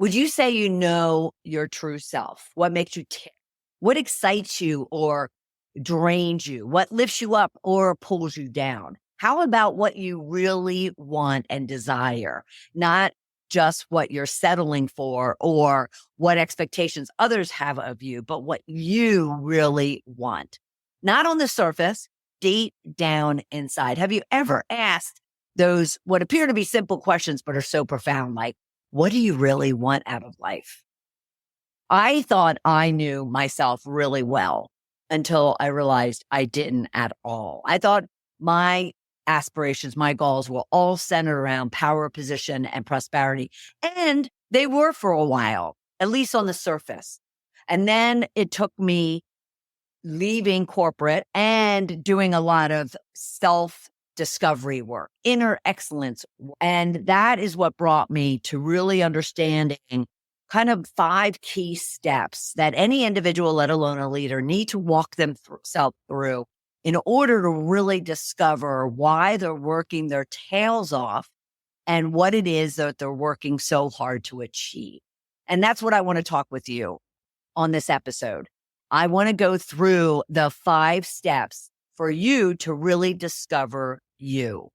Would you say you know your true self? What makes you tick? What excites you or drains you? What lifts you up or pulls you down? How about what you really want and desire? Not just what you're settling for or what expectations others have of you, but what you really want. Not on the surface, deep down inside. Have you ever asked those what appear to be simple questions, but are so profound, like, what do you really want out of life? I thought I knew myself really well until I realized I didn't at all. I thought my aspirations, my goals were all centered around power, position, and prosperity. And they were for a while, at least on the surface. And then it took me leaving corporate and doing a lot of self discovery work, inner excellence. And that is what brought me to really understanding kind of 5 key steps that any individual, let alone a leader, need to walk themselves through in order to really discover why they're working their tails off and what it is that they're working so hard to achieve. And that's what I want to talk with you on this episode. I want to go through the 5 steps for you to really discover you.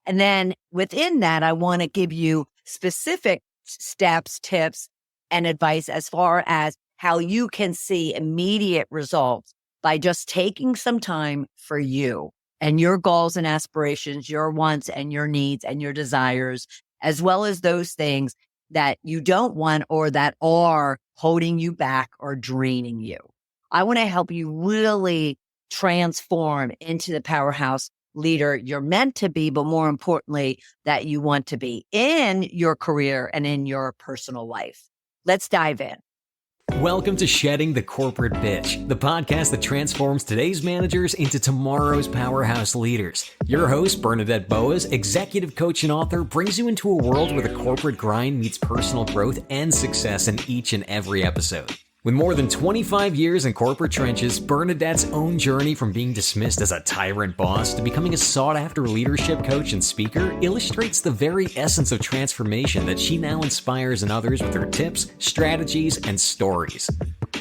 And then within that, I want to give you specific steps, tips, and advice as far as how you can see immediate results by just taking some time for you and your goals and aspirations, your wants and your needs and your desires, as well as those things that you don't want or that are holding you back or draining you. I want to help you really transform into the powerhouse leader you're meant to be, but more importantly, that you want to be in your career and in your personal life. Let's dive in. Welcome to Shedding the Corporate Bitch, the podcast that transforms today's managers into tomorrow's powerhouse leaders. Your host, Bernadette Boas, executive coach and author, brings you into a world where the corporate grind meets personal growth and success in each and every episode. With more than 25 years in corporate trenches, Bernadette's own journey from being dismissed as a tyrant boss to becoming a sought-after leadership coach and speaker illustrates the very essence of transformation that she now inspires in others with her tips, strategies, and stories.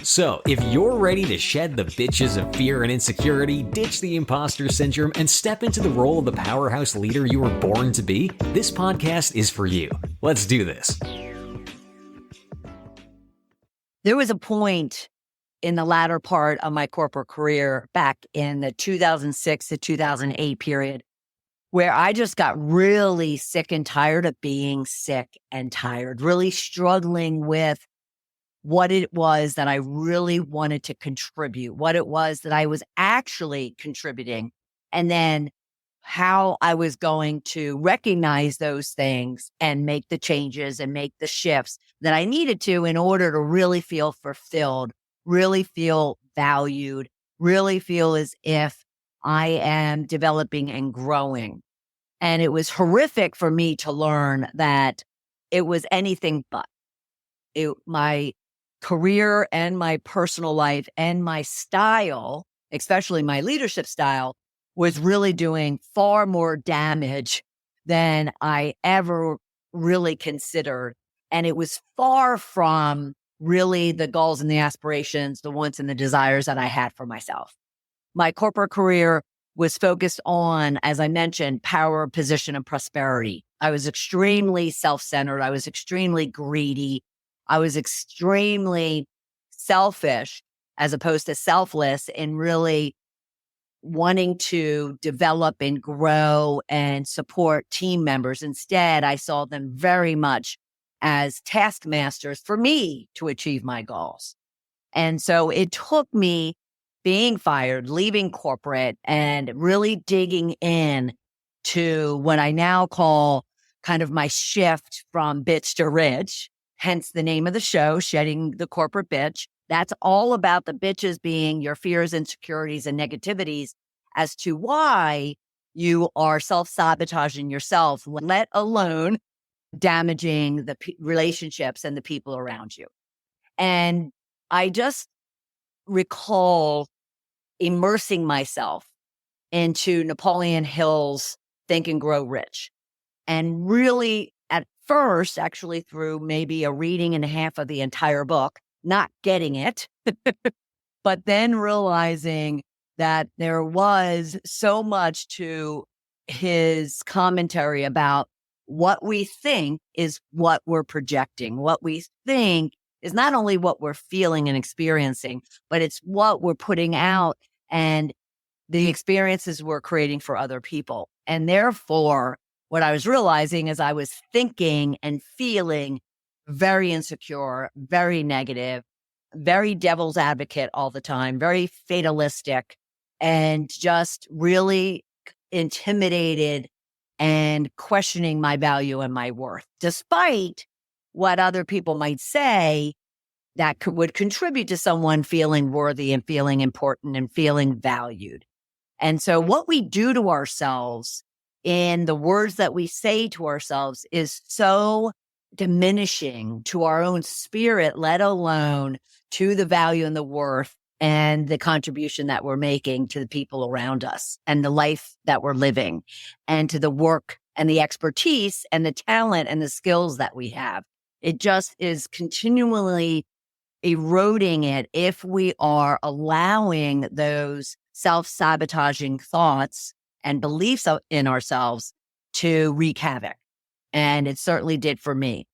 So, if you're ready to shed the bitches of fear and insecurity, ditch the imposter syndrome, and step into the role of the powerhouse leader you were born to be, this podcast is for you. Let's do this. There was a point in the latter part of my corporate career back in the 2006 to 2008 period where I just got really sick and tired of being sick and tired, really struggling with what it was that I really wanted to contribute, what it was that I was actually contributing, and then how I was going to recognize those things and make the changes and make the shifts that I needed to in order to really feel fulfilled, really feel valued, really feel as if I am developing and growing. And it was horrific for me to learn that it was anything but. My career and my personal life and my style, especially my leadership style, was really doing far more damage than I ever really considered. And it was far from really the goals and the aspirations, the wants and the desires that I had for myself. My corporate career was focused on, as I mentioned, power, position, and prosperity. I was extremely self-centered. I was extremely greedy. I was extremely selfish as opposed to selfless in really wanting to develop and grow and support team members. Instead, I saw them very much as taskmasters for me to achieve my goals. And so it took me being fired, leaving corporate, and really digging in to what I now call kind of my shift from bitch to rich, hence the name of the show, Shedding the Corporate Bitch. That's all about the bitches being your fears, insecurities, and negativities as to why you are self-sabotaging yourself, let alone damaging the relationships and the people around you. And I just recall immersing myself into Napoleon Hill's Think and Grow Rich. And really, at first, actually through maybe a reading and a half of the entire book, not getting it, but then realizing that there was so much to his commentary about what we think is what we're projecting. What we think is not only what we're feeling and experiencing, but it's what we're putting out and the experiences we're creating for other people. And therefore, what I was realizing is I was thinking and feeling very insecure, very negative, very devil's advocate all the time, very fatalistic, and just really intimidated and questioning my value and my worth, despite what other people might say that would contribute to someone feeling worthy and feeling important and feeling valued. And so what we do to ourselves in the words that we say to ourselves is so diminishing to our own spirit, let alone to the value and the worth and the contribution that we're making to the people around us and the life that we're living and to the work and the expertise and the talent and the skills that we have. It just is continually eroding it if we are allowing those self-sabotaging thoughts and beliefs in ourselves to wreak havoc. And it certainly did for me.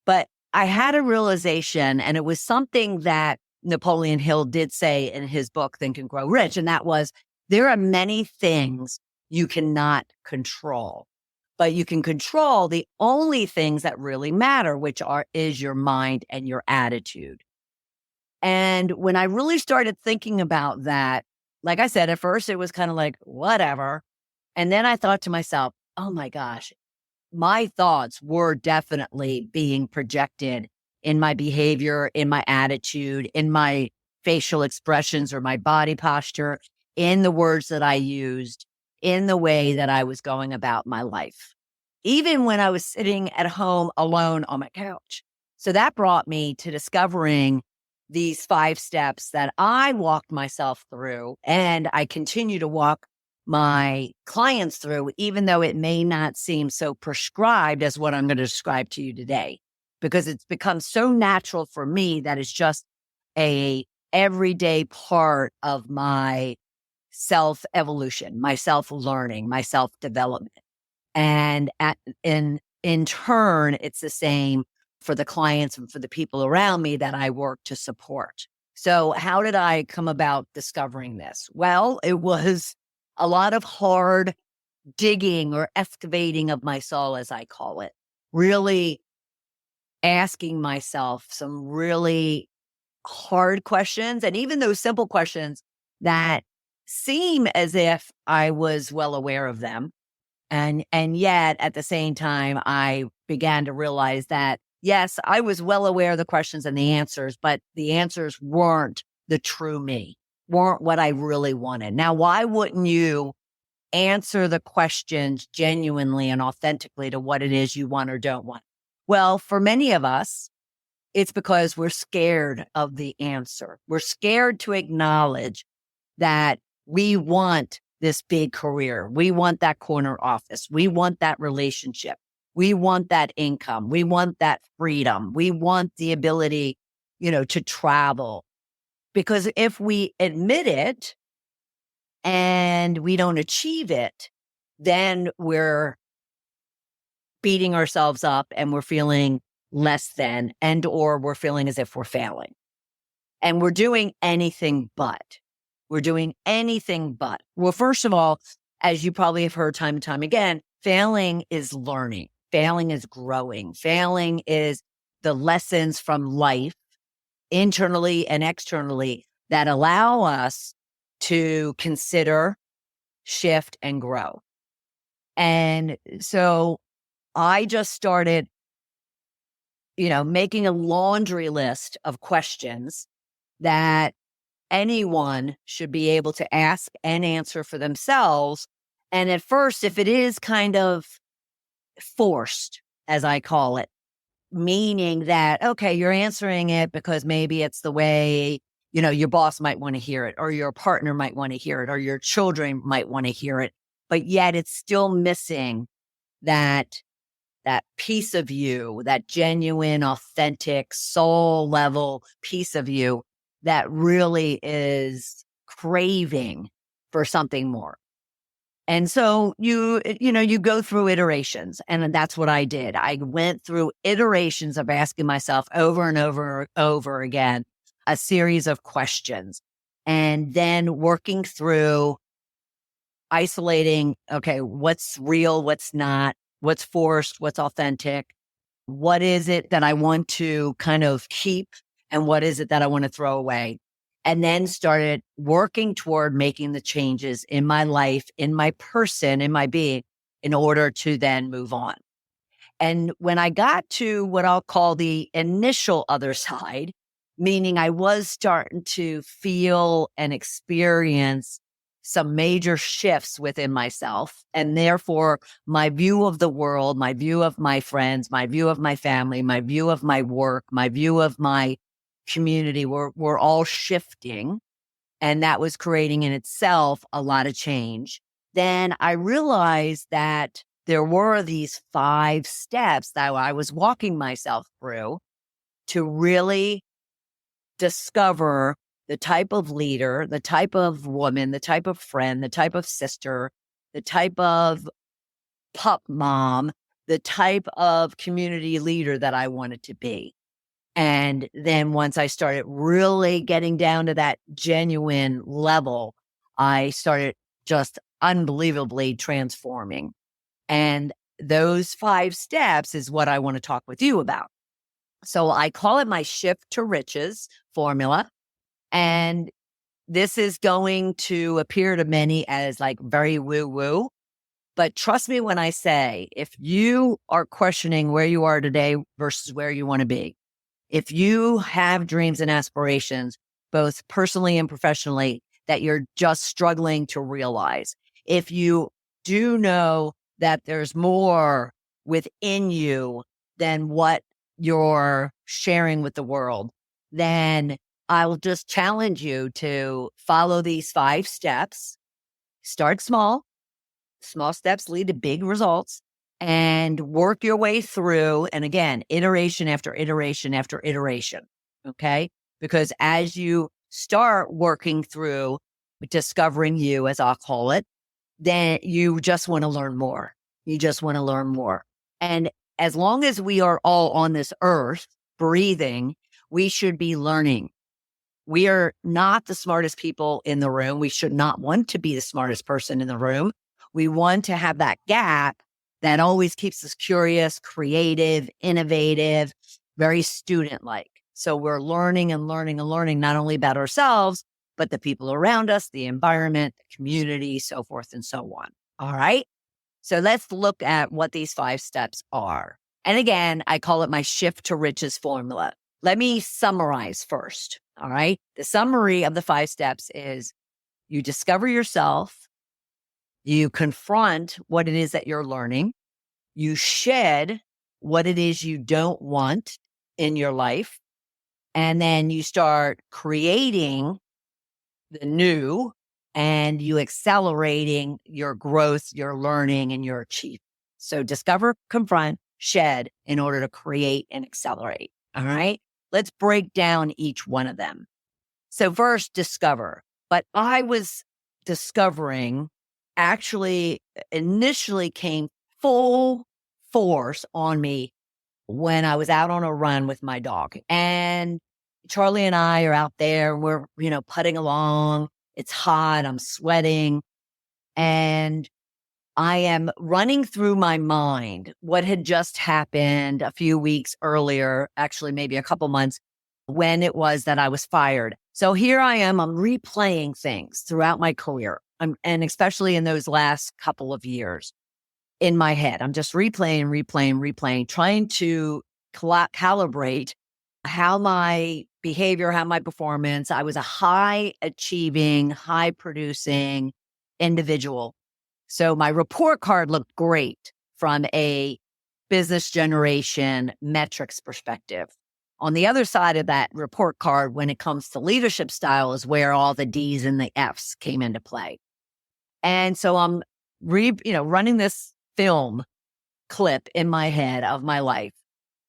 But I had a realization, and it was something that Napoleon Hill did say in his book, Think and Grow Rich. And that was, there are many things you cannot control, but you can control the only things that really matter, which is your mind and your attitude. And when I really started thinking about that, like I said, at first it was kind of like, whatever. And then I thought to myself, oh my gosh, my thoughts were definitely being projected in my behavior, in my attitude, in my facial expressions or my body posture, in the words that I used, in the way that I was going about my life, even when I was sitting at home alone on my couch. So that brought me to discovering these 5 steps that I walked myself through, and I continue to walk my clients through, even though it may not seem so prescribed as what I'm going to describe to you today, because it's become so natural for me that it's just a everyday part of my self-evolution, my self-learning, my self-development. And in turn, it's the same for the clients and for the people around me that I work to support. So how did I come about discovering this? Well, it was a lot of hard digging or excavating of my soul, as I call it, really asking myself some really hard questions, and even those simple questions that seem as if I was well aware of them. And yet at the same time, I began to realize that, yes, I was well aware of the questions and the answers, but the answers weren't the true me, weren't what I really wanted. Now, why wouldn't you answer the questions genuinely and authentically to what it is you want or don't want? Well, for many of us, it's because we're scared of the answer. We're scared to acknowledge that we want this big career. We want that corner office. We want that relationship. We want that income. We want that freedom. We want the ability, to travel. Because if we admit it and we don't achieve it, then we're beating ourselves up and we're feeling less than, and or we're feeling as if we're failing. And we're doing anything but. Well, first of all, as you probably have heard time and time again, failing is learning. Failing is growing. Failing is the lessons from life, internally and externally, that allow us to consider, shift, and grow. And so I just started, making a laundry list of questions that anyone should be able to ask and answer for themselves. And at first, if it is kind of forced, as I call it, meaning that, okay, you're answering it because maybe it's the way, your boss might want to hear it, or your partner might want to hear it, or your children might want to hear it, but yet it's still missing that that piece of you, that genuine, authentic, soul level piece of you that really is craving for something more. And so you go through iterations, and that's what I did. I went through iterations of asking myself over and over again a series of questions, and then working through isolating, okay, what's real, what's not, what's forced, what's authentic, what is it that I want to kind of keep, and what is it that I want to throw away. And then started working toward making the changes in my life, in my person, in my being, in order to then move on. And when I got to what I'll call the initial other side, meaning I was starting to feel and experience some major shifts within myself, and therefore my view of the world, my view of my friends, my view of my family, my view of my work, my view of my community were all shifting. And that was creating in itself a lot of change. Then I realized that there were these 5 steps that I was walking myself through to really discover the type of leader, the type of woman, the type of friend, the type of sister, the type of pup mom, the type of community leader that I wanted to be. And then once I started really getting down to that genuine level, I started just unbelievably transforming. And those 5 steps is what I want to talk with you about. So I call it my shift to riches formula. And this is going to appear to many as like very woo woo. But trust me when I say, if you are questioning where you are today versus where you want to be, if you have dreams and aspirations, both personally and professionally, that you're just struggling to realize, if you do know that there's more within you than what you're sharing with the world, then I'll just challenge you to follow these 5 steps. Start small. Small steps lead to big results, and work your way through. And again, iteration after iteration after iteration. Okay. Because as you start working through discovering you, as I'll call it, then you just want to learn more. You just want to learn more. And as long as we are all on this earth breathing, we should be learning. We are not the smartest people in the room. We should not want to be the smartest person in the room. We want to have that gap that always keeps us curious, creative, innovative, very student-like. So we're learning and learning and learning, not only about ourselves, but the people around us, the environment, the community, so forth and so on. All right. So let's look at what these 5 steps are. And again, I call it my shift to riches formula. Let me summarize first. All right. The summary of the 5 steps is you discover yourself. You confront what it is that you're learning. You shed what it is you don't want in your life. And then you start creating the new, and you accelerating your growth, your learning, and your achievement. So discover, confront, shed in order to create and accelerate. All right. Let's break down each one of them. So first, discover. But I was discovering actually initially came full force on me when I was out on a run with my dog. And Charlie and I are out there, we're, putting along. It's hot, I'm sweating, and I am running through my mind what had just happened a few weeks earlier, actually maybe a couple months, when it was that I was fired. So here I am, I'm replaying things throughout my career, and especially in those last couple of years in my head. I'm just replaying, trying to calibrate how my behavior, how my performance. I was a high achieving, high producing individual. So my report card looked great from a business generation metrics perspective. On the other side of that report card, when it comes to leadership style, is where all the D's and the F's came into play. And so I'm running this film clip in my head of my life.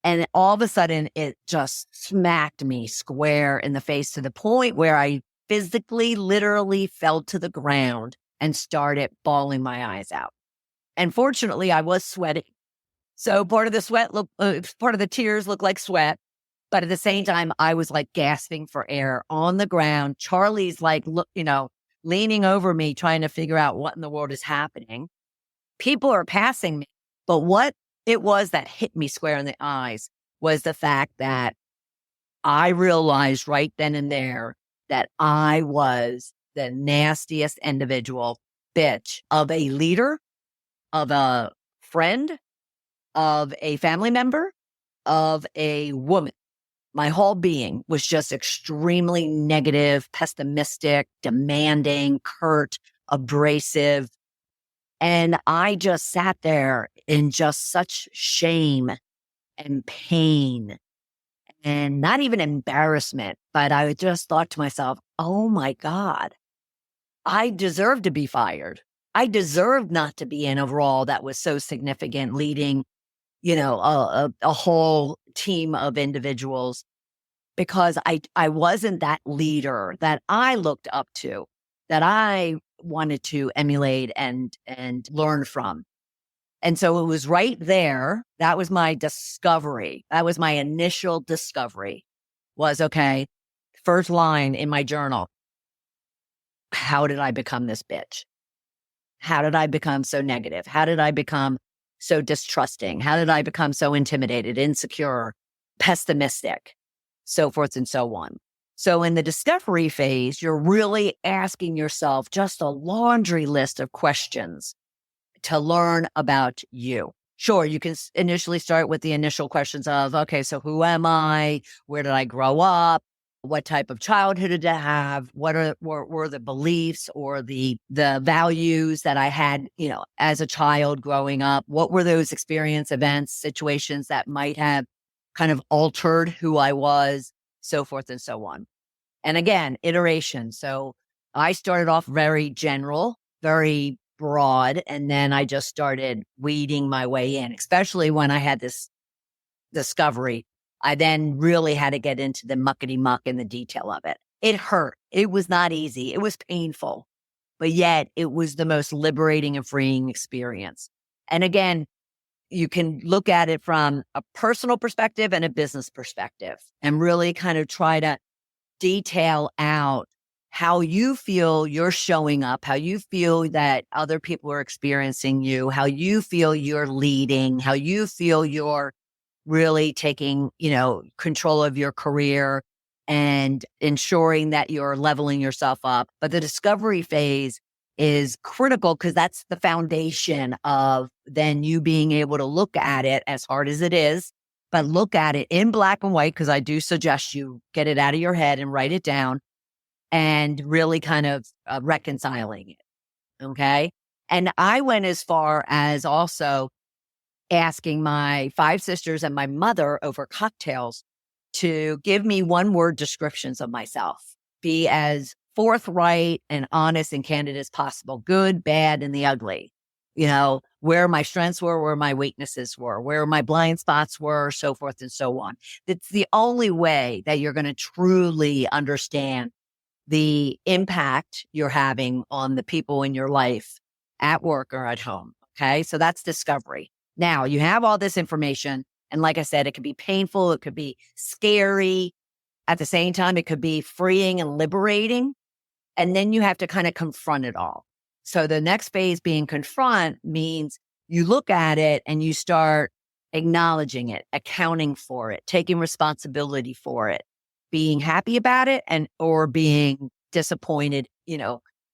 And all of a sudden, it just smacked me square in the face to the point where I physically, literally fell to the ground and started bawling my eyes out. And fortunately, I was sweating. So part of the part of the tears looked like sweat. But at the same time, I was like gasping for air on the ground. Charlie's like, look, leaning over me, trying to figure out what in the world is happening. People are passing me. But what it was that hit me square in the eyes was the fact that I realized right then and there that I was the nastiest individual bitch of a leader, of a friend, of a family member, of a woman. My whole being was just extremely negative, pessimistic, demanding, curt, abrasive. And I just sat there in just such shame and pain and not even embarrassment, but I just thought to myself, oh my God, I deserve to be fired. I deserve not to be in a role that was so significant, leading, a whole team of individuals, because I wasn't that leader that I looked up to, that I wanted to emulate and learn from. And so it was right there. That was my discovery. That was my initial discovery was, okay, first line in my journal. How did I become this bitch? How did I become so negative? How did I become so distrusting? How did I become so intimidated, insecure, pessimistic, so forth and so on? So in the discovery phase, you're really asking yourself just a laundry list of questions to learn about you. Sure, you can initially start with the initial questions of, okay, so who am I? Where did I grow up? What type of childhood did I have? What were the beliefs or the values that I had, as a child growing up? What were those experience, events, situations that might have kind of altered who I was, so forth and so on. And again, iteration. So I started off very general, very broad, and then I just started weeding my way in, especially when I had this discovery. I then really had to get into the muckety muck and the detail of it. It hurt. It was not easy. It was painful, but yet it was the most liberating and freeing experience. And again, you can look at it from a personal perspective and a business perspective and really kind of try to detail out how you feel you're showing up, how you feel that other people are experiencing you, how you feel you're leading, how you feel you're really taking, control of your career and ensuring that you're leveling yourself up. But the discovery phase is critical because that's the foundation of then you being able to look at it, as hard as it is, but look at it in black and white, because I do suggest you get it out of your head and write it down and really kind of reconciling it. Okay. And I went as far as also asking my 5 sisters and my mother over cocktails to give me one-word descriptions of myself, be as forthright and honest and candid as possible, good, bad, and the ugly. Where my strengths were, where my weaknesses were, where my blind spots were, so forth and so on. It's the only way that you're going to truly understand the impact you're having on the people in your life at work or at home. Okay. So that's discovery. Now you have all this information. And like I said, it could be painful. It could be scary. At the same time, it could be freeing and liberating. And then you have to kind of confront it all. So the next phase being confront means you look at it and you start acknowledging it, accounting for it, taking responsibility for it, being happy about it or being disappointed,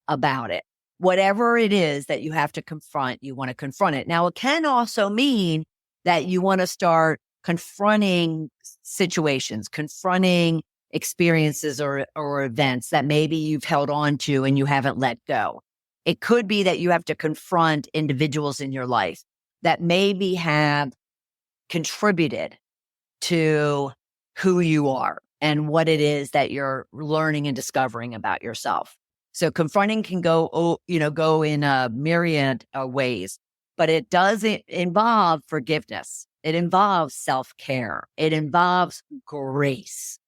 about it. Whatever it is that you have to confront, you want to confront it. Now, it can also mean that you want to start confronting situations, confronting experiences or events that maybe you've held on to and you haven't let go. It could be that you have to confront individuals in your life that maybe have contributed to who you are and what it is that you're learning and discovering about yourself. So confronting can go in a myriad of ways, but it doesn't involve forgiveness. It involves self-care. It involves grace.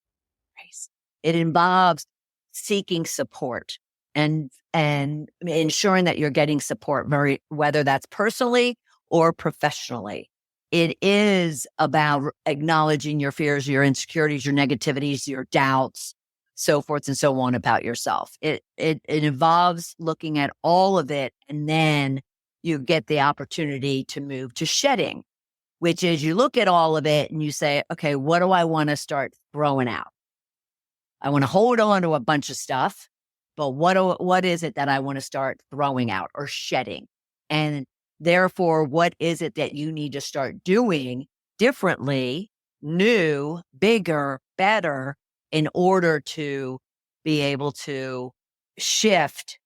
It involves seeking support and ensuring that you're getting support, whether that's personally or professionally. It is about acknowledging your fears, your insecurities, your negativities, your doubts, so forth and so on about yourself. It involves looking at all of it, and then you get the opportunity to move to shedding, which is you look at all of it and you say, okay, what do I want to start throwing out? I want to hold on to a bunch of stuff, but what is it that I want to start throwing out or shedding? And therefore, what is it that you need to start doing differently, new, bigger, better, in order to be able to shift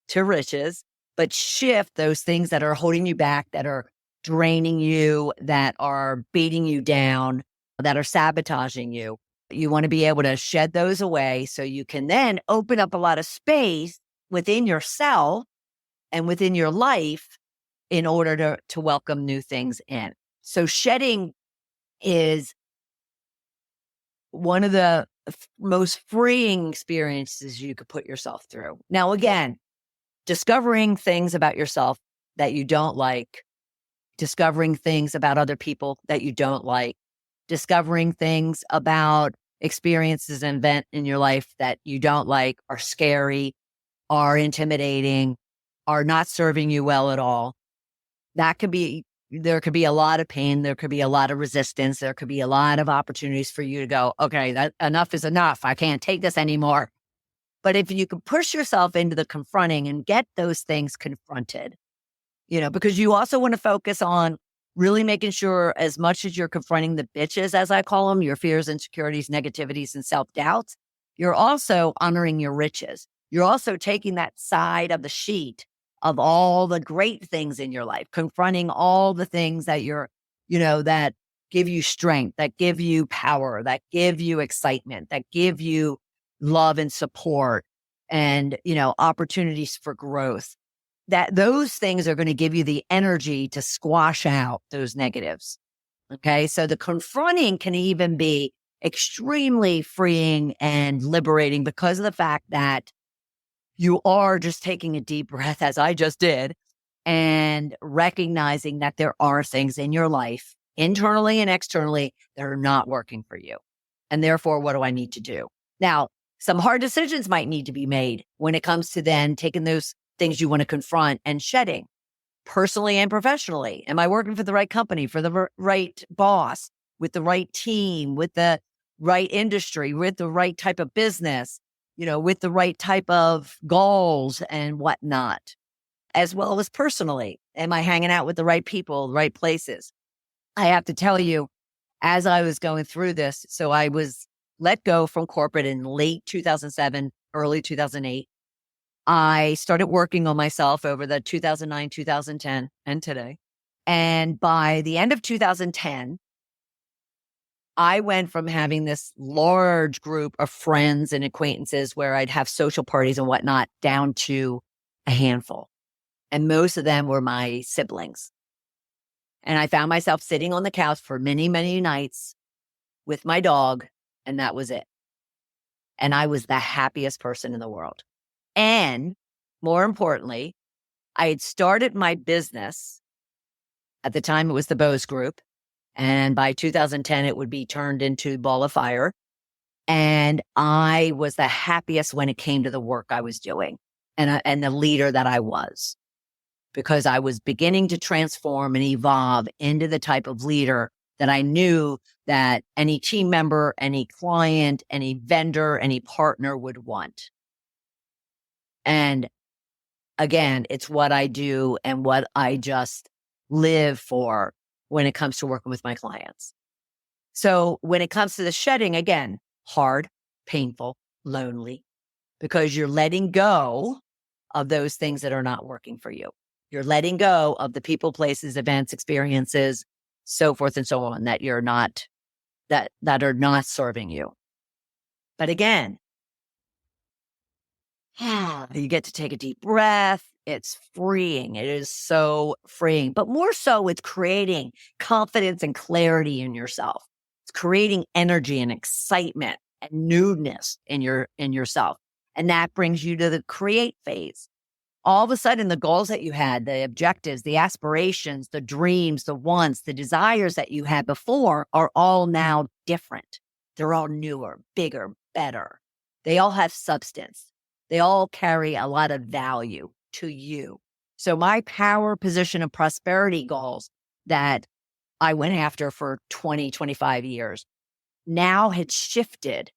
to riches, but shift those things that are holding you back, that are draining you, that are beating you down, that are sabotaging you. You want to be able to shed those away so you can then open up a lot of space within yourself and within your life in order to welcome new things in. So shedding is one of the most freeing experiences you could put yourself through. Now, again, discovering things about yourself that you don't like, discovering things about other people that you don't like, discovering things about experiences and event in your life that you don't like, are scary, are intimidating, are not serving you well at all. There could be a lot of pain. There could be a lot of resistance. There could be a lot of opportunities for you to go, okay, enough is enough. I can't take this anymore. But if you can push yourself into the confronting and get those things confronted, because you also want to focus on really making sure, as much as you're confronting the bitches, as I call them, your fears, insecurities, negativities, and self-doubts, you're also honoring your riches. You're also taking that side of the sheet of all the great things in your life, confronting all the things that that give you strength, that give you power, that give you excitement, that give you love and support and, opportunities for growth. That those things are going to give you the energy to squash out those negatives. Okay. So the confronting can even be extremely freeing and liberating because of the fact that you are just taking a deep breath, as I just did, and recognizing that there are things in your life, internally and externally, that are not working for you. And therefore, what do I need to do? Now, some hard decisions might need to be made when it comes to then taking those things you want to confront and shedding, personally and professionally. Am I working for the right company, for the right boss, with the right team, with the right industry, with the right type of business, with the right type of goals and whatnot, as well as personally? Am I hanging out with the right people, the right places? I have to tell you, as I was going through this, so I was let go from corporate in late 2007, early 2008. I started working on myself over the 2009, 2010, and today. And by the end of 2010, I went from having this large group of friends and acquaintances where I'd have social parties and whatnot down to a handful. And most of them were my siblings. And I found myself sitting on the couch for many, many nights with my dog, and that was it. And I was the happiest person in the world. And more importantly, I had started my business. At the time, it was the Bose Group. And by 2010, it would be turned into Ball of Fire. And I was the happiest when it came to the work I was doing and the leader that I was, because I was beginning to transform and evolve into the type of leader that I knew that any team member, any client, any vendor, any partner would want. And again, it's what I do and what I just live for when it comes to working with my clients. So when it comes to the shedding, again, hard, painful, lonely, because you're letting go of those things that are not working for you. You're letting go of the people, places, events, experiences, so forth and so on that you're not, that are not serving you. But again, you get to take a deep breath. It's freeing. It is so freeing, but more so it's creating confidence and clarity in yourself. It's creating energy and excitement and newness in yourself. And that brings you to the create phase. All of a sudden, the goals that you had, the objectives, the aspirations, the dreams, the wants, the desires that you had before are all now different. They're all newer, bigger, better. They all have substance. They all carry a lot of value to you. So my power, position, and prosperity goals that I went after for 20, 25 years now had shifted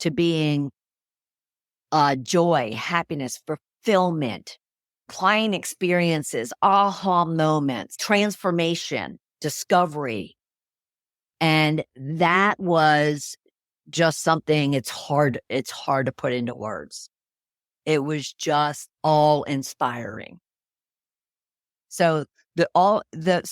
to being joy, happiness, fulfillment, client experiences, aha moments, transformation, discovery. And that was just something it's hard to put into words. It was just all inspiring. So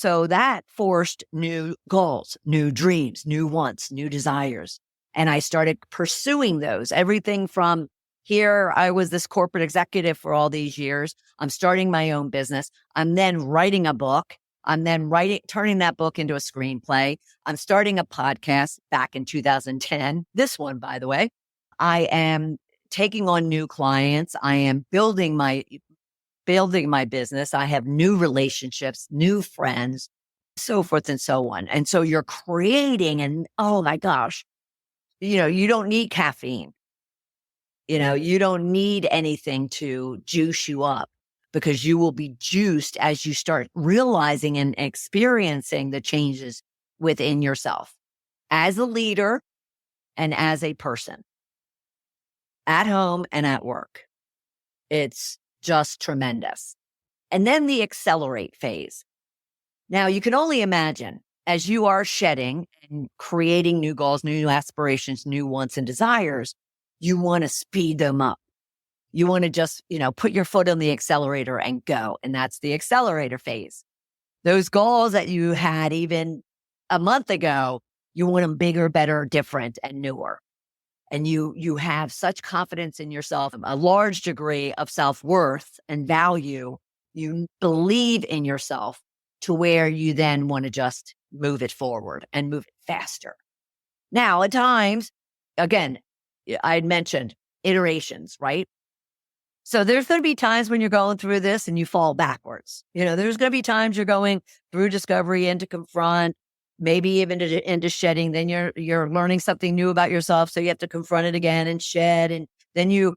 so that forced new goals, new dreams, new wants, new desires. And I started pursuing those. Everything from here, I was this corporate executive for all these years. I'm starting my own business. I'm then writing a book. I'm then turning that book into a screenplay. I'm starting a podcast back in 2010. This one, by the way. I am taking on new clients. I am building my business. I have new relationships, new friends, so forth and so on. And so you're creating, and oh my gosh, you don't need caffeine. You don't need anything to juice you up, because you will be juiced as you start realizing and experiencing the changes within yourself as a leader and as a person, at home and at work. It's just tremendous. And then the accelerate phase. Now, you can only imagine, as you are shedding and creating new goals, new aspirations, new wants and desires, you want to speed them up. You want to just, put your foot on the accelerator and go. And that's the accelerator phase. Those goals that you had even a month ago, you want them bigger, better, different, and newer. And you have such confidence in yourself, a large degree of self-worth and value. You believe in yourself to where you then want to just move it forward and move it faster. Now, at times, again, I had mentioned iterations, right? So there's going to be times when you're going through this and you fall backwards. There's going to be times you're going through discovery into confront, maybe even into shedding. Then you're learning something new about yourself. So you have to confront it again and shed. And then you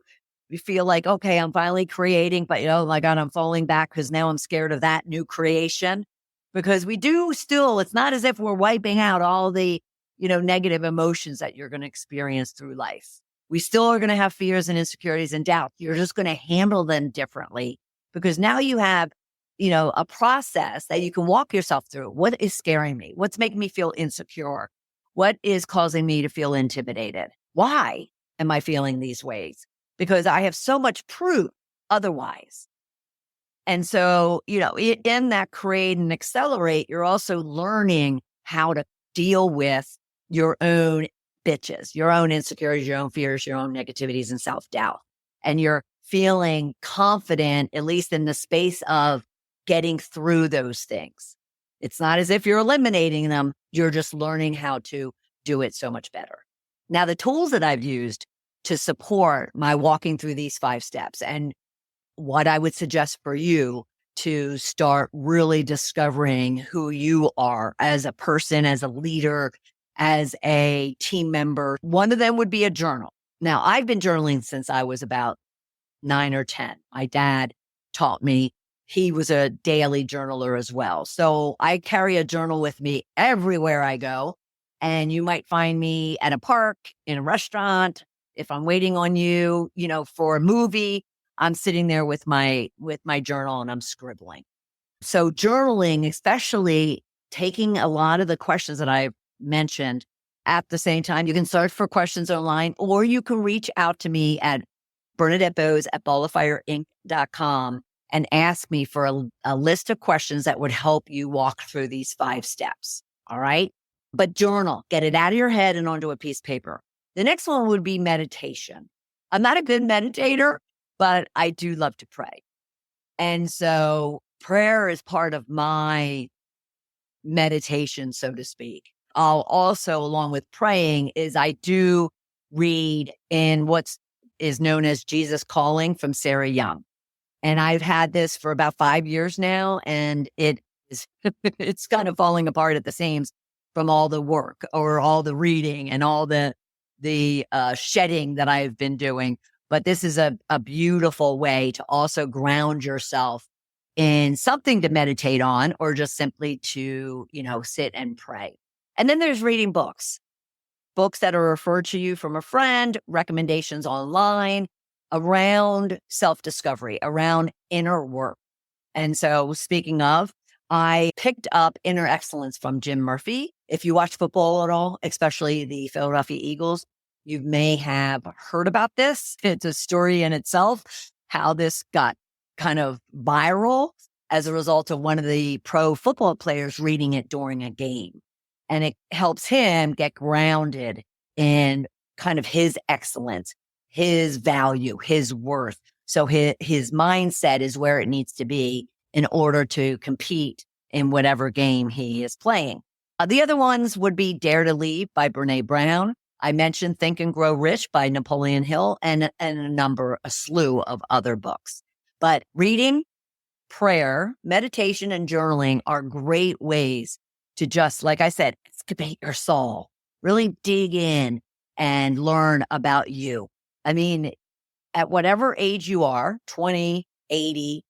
feel like, okay, I'm finally creating, but oh my God, I'm falling back because now I'm scared of that new creation. Because we do still, it's not as if we're wiping out all the, negative emotions that you're going to experience through life. We still are going to have fears and insecurities and doubt. You're just going to handle them differently, because now you have, a process that you can walk yourself through. What is scaring me? What's making me feel insecure? What is causing me to feel intimidated? Why am I feeling these ways? Because I have so much proof otherwise. And so, in that create and accelerate, you're also learning how to deal with your own bitches, your own insecurities, your own fears, your own negativities and self-doubt. And you're feeling confident, at least in the space of getting through those things. It's not as if you're eliminating them. You're just learning how to do it so much better. Now, the tools that I've used to support my walking through these 5 steps, and what I would suggest for you to start really discovering who you are as a person, as a leader, as a team member. One of them would be a journal. Now, I've been journaling since I was about 9 or 10. My dad taught me. He was a daily journaler as well. So I carry a journal with me everywhere I go. And you might find me at a park, in a restaurant. If I'm waiting on you, for a movie, I'm sitting there with my journal and I'm scribbling. So journaling, especially taking a lot of the questions that I've mentioned at the same time, you can search for questions online, or you can reach out to me at BernadetteBose@ballofireinc.com and ask me for a list of questions that would help you walk through these 5 steps. All right. But journal, get it out of your head and onto a piece of paper. The next one would be meditation. I'm not a good meditator, but I do love to pray. And so prayer is part of my meditation, so to speak. I'll also, along with praying, is I do read in what is known as Jesus Calling from Sarah Young. And I've had this for about 5 years now, and it is it's kind of falling apart at the seams from all the work or all the reading and all the shedding that I've been doing. But this is a beautiful way to also ground yourself in something to meditate on, or just simply to, sit and pray. And then there's reading books that are referred to you from a friend, recommendations online around self-discovery, around inner work. And so speaking of, I picked up Inner Excellence from Jim Murphy. If you watch football at all, especially the Philadelphia Eagles, you may have heard about this. It's a story in itself, how this got kind of viral as a result of one of the pro football players reading it during a game. And it helps him get grounded in kind of his excellence, his value, his worth. So his mindset is where it needs to be in order to compete in whatever game he is playing. The other ones would be Dare to Lead by Brene Brown. I mentioned Think and Grow Rich by Napoleon Hill, and a slew of other books. But reading, prayer, meditation, and journaling are great ways to just, like I said, excavate your soul, really dig in and learn about you. I mean, at whatever age you are, 20, 80,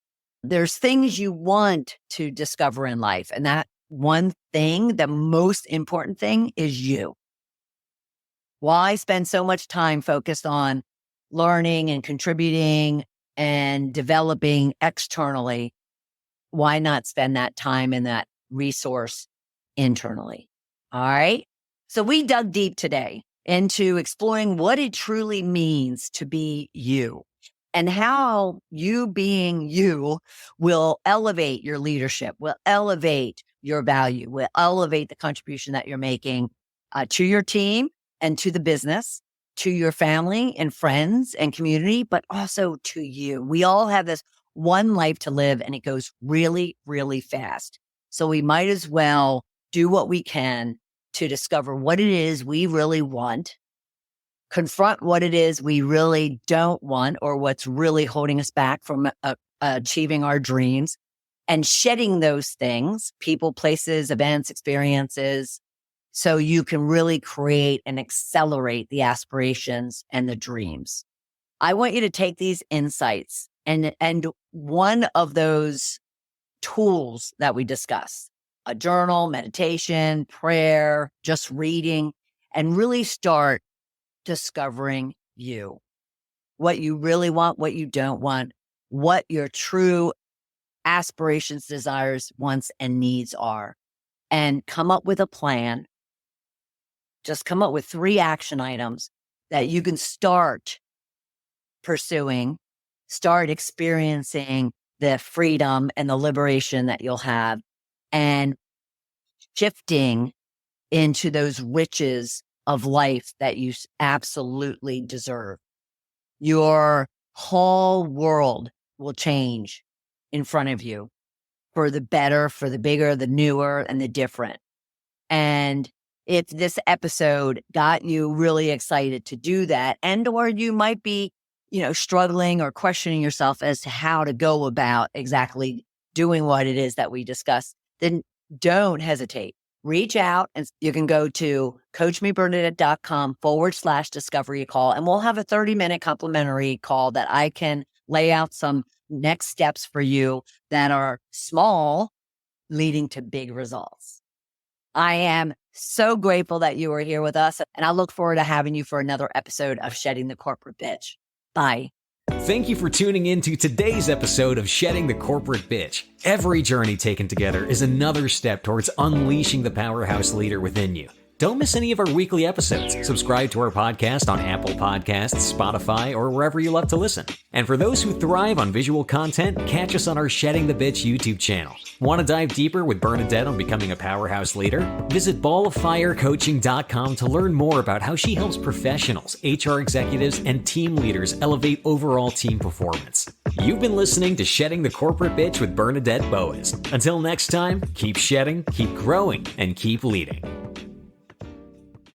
there's things you want to discover in life. And that one thing, the most important thing, is you. Why spend so much time focused on learning and contributing and developing externally? Why not spend that time and that resource internally? All right. So we dug deep today into exploring what it truly means to be you, and how you being you will elevate your leadership, will elevate your value, will elevate the contribution that you're making to your team and to the business, to your family and friends and community, but also to you. We all have this one life to live, and it goes really, really fast. So we might as well do what we can to discover what it is we really want, confront what it is we really don't want, or what's really holding us back from achieving our dreams, and shedding those things, people, places, events, experiences, so you can really create and accelerate the aspirations and the dreams. I want you to take these insights and one of those tools that we discuss, a journal, meditation, prayer, just reading, and really start discovering you, what you really want, what you don't want, what your true aspirations, desires, wants, and needs are, and come up with a plan. Just come up with 3 action items that you can start pursuing, start experiencing the freedom and the liberation that you'll have, and shifting into those riches of life that you absolutely deserve. Your whole world will change in front of you for the better, for the bigger, the newer, and the different. And if this episode got you really excited to do that, and or you might be, struggling or questioning yourself as to how to go about exactly doing what it is that we discussed, then don't hesitate. Reach out, and you can go to coachmebernadette.com/discovery call, and we'll have a 30-minute complimentary call that I can lay out some next steps for you that are small, leading to big results. I am so grateful that you are here with us, and I look forward to having you for another episode of Shedding the Corporate Bitch. Bye. Thank you for tuning in to today's episode of Shedding the Corporate Bitch. Every journey taken together is another step towards unleashing the powerhouse leader within you. Don't miss any of our weekly episodes. Subscribe to our podcast on Apple Podcasts, Spotify, or wherever you love to listen. And for those who thrive on visual content, catch us on our Shedding the Bitch YouTube channel. Want to dive deeper with Bernadette on becoming a powerhouse leader? Visit balloffirecoaching.com to learn more about how she helps professionals, HR executives, and team leaders elevate overall team performance. You've been listening to Shedding the Corporate Bitch with Bernadette Boas. Until next time, keep shedding, keep growing, and keep leading.